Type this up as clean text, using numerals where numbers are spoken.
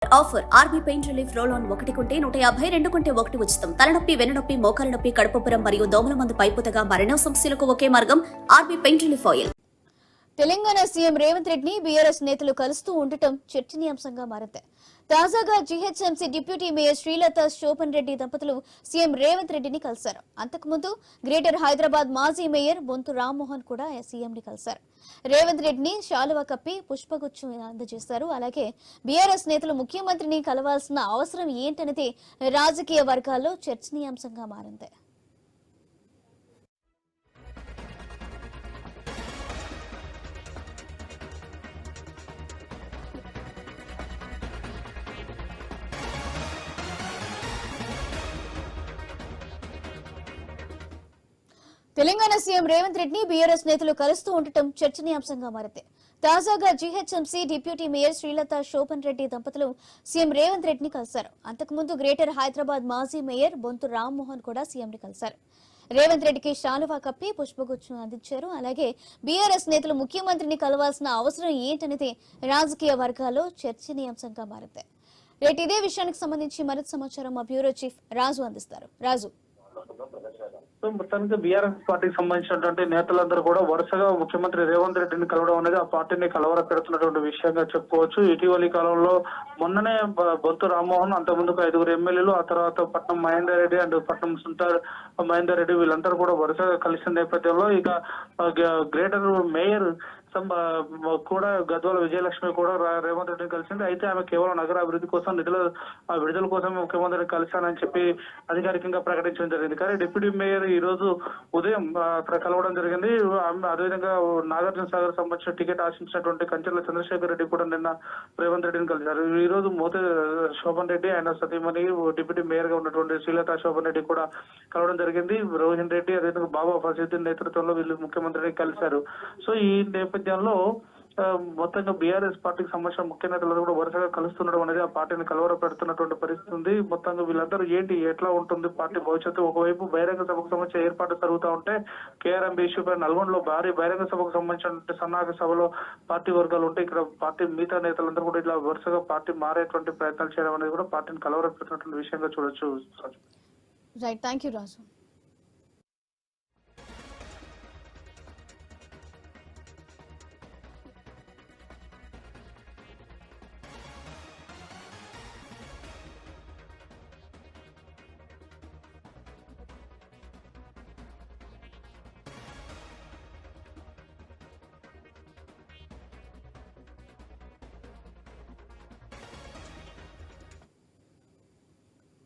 Offer RB pain relief roll on 1 కొంటే 150, 2 కొంటే 1 ఉచితం. తలనొప్పి, వెన్నునొప్పి, మోకాలు నొప్పి, కడుపుబ్బరం మరియు దోమల మందు పైపుతగా మరెన్నో సమస్యలకు ఒకే మార్గం RB pain relief oil. Telangana CM Revanth రెడ్డిని బీఆర్ఎస్ నేతలు కలుస్తూ ఉండటం చర్చనీయాంశంగా మారింది. తాజాగా GHMC deputy mayor Srilatha Shobhan Reddy దంపతులు సీఎం రేవంత్ రెడ్డిని కలిశారు. అంతకుముందు గ్రేటర్ హైదరాబాద్ మాజీ మేయర్ బొంతు రామ్మోహన్ కూడా సీఎంని కలిశారు. రేవంత్ రెడ్డిని శాలువా కప్పి పుష్పగుచ్చం అందజేశారు. అలాగే బీఆర్ఎస్ నేతలు ముఖ్యమంత్రిని కలవాల్సిన అవసరం ఏంటనేది రాజకీయ వర్గాల్లో చర్చనీయాంశంగా మారింది. తెలంగాణ సీఎం రేవంత్ రెడ్డిని బీఆర్ఎస్ నేతలు కలుస్తూ ఉండటం చర్చనీయాంశంగా మారింది. తాజాగా GHMC deputy mayor Srilatha Shobhan Reddy దంపతులు సీఎం రేవంత్ రెడ్డిని కలిశారు. అంతకుముందు గ్రేటర్ హైదరాబాద్ మాజీ మేయర్ బొంతు రామ్మోహన్ కూడా సీఎంని కలిశారు. రేవంత్ రెడ్డికి శాలువా కప్పి పుష్పగుచ్చం అందించారు. అలాగే బీఆర్ఎస్ నేతలు ముఖ్యమంత్రిని కలవాల్సిన అవసరం ఏంటనేది రాజకీయ వర్గాల్లో చర్చనీయాంశంగా మారింది. రేటు ఇదే విషయానికి సంబంధించి మరింత సమాచారం మా బ్యూరో చీఫ్ రాజు అందిస్తారు. రాజు, మొత్తానికి బీఆర్ఎస్ పార్టీకి సంబంధించినటువంటి నేతలందరూ కూడా వరుసగా ముఖ్యమంత్రి రేవంత్ రెడ్డిని కలవడం అనేది ఆ పార్టీని కలవర పెడుతున్నటువంటి విషయంగా చెప్పుకోవచ్చు. ఇటీవలి కాలంలో మొన్ననే బొంతు రామ్మోహన్, అంతకుముందుకు 5 ఎమ్మెల్యేలు, ఆ తర్వాత పట్నం మహేందర్ రెడ్డి అండ్ పట్నం సుంటార్ మహేందర్ రెడ్డి వీళ్ళందరూ కూడా వరుసగా కలిసిన నేపథ్యంలో ఇక గ్రేటర్ మేయర్ కూడా గద్వాల విజయలక్ష్మి కూడా రేవంత్ రెడ్డిని కలిసింది. అయితే ఆమె కేవలం నగర అభివృద్ధి కోసం నిధుల విడుదల కోసం ముఖ్యమంత్రిని కలిశానని చెప్పి అధికారికంగా ప్రకటించడం జరిగింది. కానీ డిప్యూటీ మేయర్ ఈ రోజు ఉదయం అక్కడ కలవడం జరిగింది. అదేవిధంగా నాగార్జున సాగర్ సంబంధించిన టికెట్ ఆశించినటువంటి కంచెల చంద్రశేఖర్ రెడ్డి కూడా నిన్న రేవంత్ రెడ్డిని కలిశారు. ఈ రోజు మోతే శోభన్ రెడ్డి, ఆయన సతీమణి డిప్యూటీ మేయర్ గా ఉన్నటువంటి శ్రీలత శోభన్ రెడ్డి కూడా కలవడం జరిగింది. రోహిన్ రెడ్డి, అదేవిధంగా బాబా ఫసీద్దీన్ నేతృత్వంలో వీళ్ళు ముఖ్యమంత్రిని కలిశారు. సో ఈ నేపథ్యంలో మొత్తంగా బీఆర్ఎస్ పార్టీకి సంబంధించిన ముఖ్య నేతలు కూడా వరుసగా కలుస్తుండడం అనేది ఆ పార్టీని కలవర పెడుతున్నటువంటి పరిస్థితి ఉంది. మొత్తంగా వీళ్ళందరూ ఎట్లా ఉంటుంది పార్టీ భవిష్యత్తు? ఒకవైపు బహిరంగ సభకు సంబంధించిన ఏర్పాటు జరుగుతూ ఉంటే కేఆర్ఎంబీ ఇష్యూపై నల్గొండలో భారీ బహిరంగ సభకు సంబంధించిన సన్నాహక సభలో పార్టీ వర్గాలు ఉంటే ఇక్కడ పార్టీ మిగతా నేతలందరూ కూడా ఇట్లా వరుసగా పార్టీ మారేటువంటి ప్రయత్నాలు చేయడం అనేది కూడా పార్టీని కలవర పెడుతున్నటువంటి విషయంగా చూడొచ్చు. Right, thank you Raju.